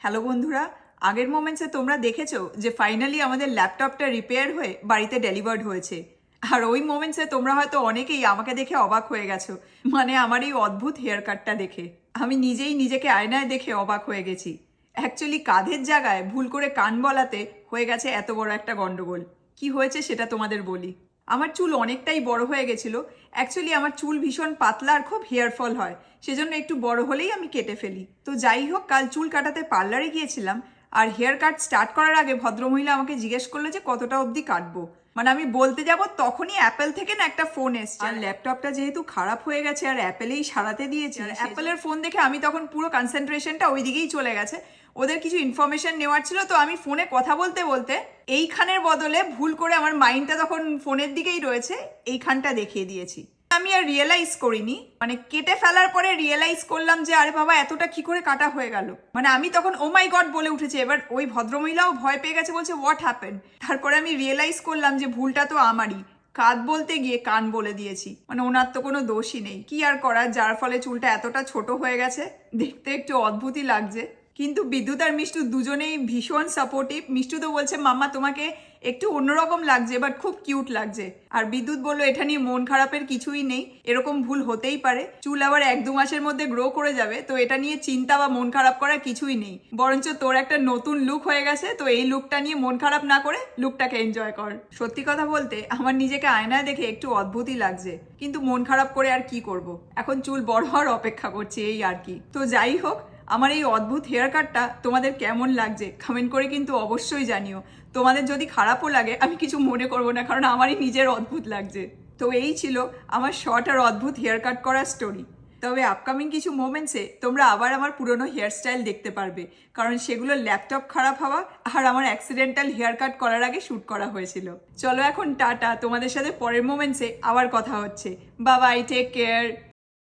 Hello বন্ধুরা, আগের মোমেন্টসে তোমরা দেখেছো যে ফাইনালি আমাদের ল্যাপটপটা রিপেয়ার হয়ে বাড়িতে ডেলিভার্ড হয়েছে। আর ওই মোমেন্টসে তোমরা হয়তো অনেকেই আমাকে দেখে অবাক হয়ে গেছো, মানে আমার এই অদ্ভুত হেয়ার কাটটা দেখে আমি নিজেই নিজেকে আয়নায় দেখে অবাক হয়ে গেছি। অ্যাকচুয়ালি কাঁধের জায়গায় ভুল করে কান বলাতে হয়ে গেছে এত বড় একটা গন্ডগোল। কি হয়েছে সেটা তোমাদের বলি। আমার চুল অনেকটাই বড় হয়ে গেছিল। অ্যাকচুয়ালি আমার চুল ভীষণ পাতলা আর খুব হেয়ার ফল হয়, সেজন্য একটু বড় হলেই আমি কেটে ফেলি। তো যাই হোক, কাল চুল কাটাতে পার্লারে গিয়েছিলাম, আর হেয়ার কাট স্টার্ট করার আগে ভদ্রমহিলা আমাকে জিজ্ঞেস করলো যে কতটা অবধি কাটবো। মানে আমি বলতে যাব তখনই অ্যাপেল থেকে না একটা ফোন এসছে, আর ল্যাপটপটা যেহেতু খারাপ হয়ে গেছে আর অ্যাপেলেই সারাতে দিয়েছে, আর অ্যাপেলের ফোন দেখে আমি তখন পুরো কনসেন্ট্রেশনটা ওই দিকেই চলে গেছে। ওদের কিছু ইনফরমেশন নেওয়ার ছিল, তো আমি ফোনে কথা বলতে বলতে এইখানের বদলে ভুল করে আমার মাইন্ডটা তখন ফোনের দিকেই রয়েছে, এইখানটা দেখিয়ে দিয়েছি। আমি আর রিয়েলাইজ করিনি, মানে কেটে ফেলার পরে রিয়েলাইজ করলাম যে আরে বাবা এতটা কি করে কাটা হয়ে গেল। মানে আমি তখন ও মাই গড বলে উঠেছে। এবার ওই ভদ্রমহিলাও ভয় পেয়ে গেছে, বলছে হোয়াট হ্যাপেন। তারপরে আমি রিয়েলাইজ করলাম যে ভুলটা তো আমারই, কাঁধ বলতে গিয়ে কান বলে দিয়েছি। মানে ওনার তো কোনো দোষই নেই, কি আর করার, যার ফলে চুলটা এতটা ছোট হয়ে গেছে। দেখতে একটু অদ্ভুতই লাগছে, কিন্তু বিদ্যুৎ আর মিষ্টু দুজনেই ভীষণ সাপোর্টিভ। মিষ্টু তো বলছে মাম্মা তোমাকে একটু অন্যরকম লাগছে, বাট খুব কিউট লাগছে। আর বিদ্যুৎ বললো এটা নিয়ে মন খারাপের কিছুই নেই, এরকম ভুল হতেই পারে, চুল আবার 1-2 মাসের মধ্যে গ্রো করে যাবে, তো এটা নিয়ে চিন্তা বা মন খারাপ করার কিছুই নেই। বরঞ্চ তোর একটা নতুন লুক হয়ে গেছে, তো এই লুকটা নিয়ে মন খারাপ না করে লুকটাকে এনজয় কর। সত্যি কথা বলতে আমার নিজেকে আয়নায় দেখে একটু অদ্ভুতই লাগছে, কিন্তু মন খারাপ করে আর কি করব, এখন চুল বড় হওয়ার অপেক্ষা করছি, এই আর কি। তো যাই হোক, আমার এই অদ্ভুত হেয়ার কাটটা তোমাদের কেমন লাগছে কমেন্ট করে কিন্তু অবশ্যই জানিও। তোমাদের যদি খারাপও লাগে আমি কিছু মনে করবো না, কারণ আমারই নিজের অদ্ভুত লাগছে। তো এই ছিল আমার শর্ট আর অদ্ভুত হেয়ার কাট করার স্টোরি। তবে আপকামিং কিছু মোমেন্টসে তোমরা আবার আমার পুরনো হেয়ার স্টাইল দেখতে পারবে, কারণ সেগুলো ল্যাপটপ খারাপ হওয়া আর আমার অ্যাক্সিডেন্টাল হেয়ার কাট করার আগে শ্যুট করা হয়েছিল। চলো এখন টাটা, তোমাদের সাথে পরের মোমেন্টসে আবার কথা হচ্ছে। Bye bye, take care.